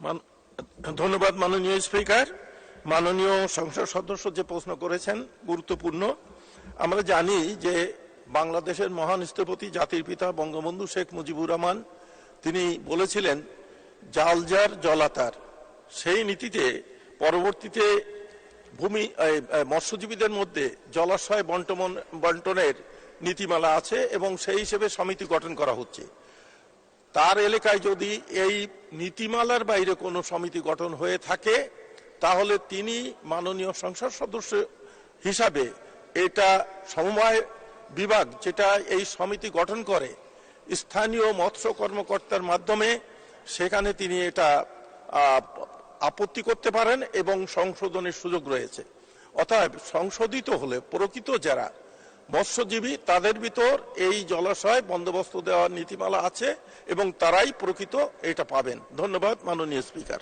মান- ধন্যবাদ মাননীয় স্পিকার। মাননীয় সংসদ সদস্য যে প্রশ্ন করেছেন গুরুত্বপূর্ণ। আমরা জানি যে বাংলাদেশের মহান স্থপতি জাতির পিতা বঙ্গবন্ধু শেখ মুজিবুর রহমান তিনি বলেছিলেন জাল যার জলাতার। সেই নীতিতে পরবর্তীতে মৎস্যজীবীদের মধ্যে জলাশয় বন্টনের নীতিমালা আছে এবং সেই হিসেবে সমিতি গঠন করা হচ্ছে। তার এলাকায় যদি এই নীতিমালার বাইরে কোনো সমিতি গঠন হয়ে থাকে তাহলে তিনি মাননীয় সংসদ সদস্য হিসাবে এটা সমবায় বিভাগ যেটা এই সমিতি গঠন করে স্থানীয় মৎস্য কর্মকর্তার মাধ্যমে সেখানে তিনি এটা আপত্তি করতে পারেন এবং সংশোধনের সুযোগ রয়েছে। অতএব সংশোধিত হলে প্রকৃত যারা মৎস্যজীবী তাদের ভিতর এই জলাশয় বন্দোবস্ত দেওয়ার নীতিমালা আছে এবং তারাই প্রকৃত এটা পাবেন। ধন্যবাদ মাননীয় স্পিকার।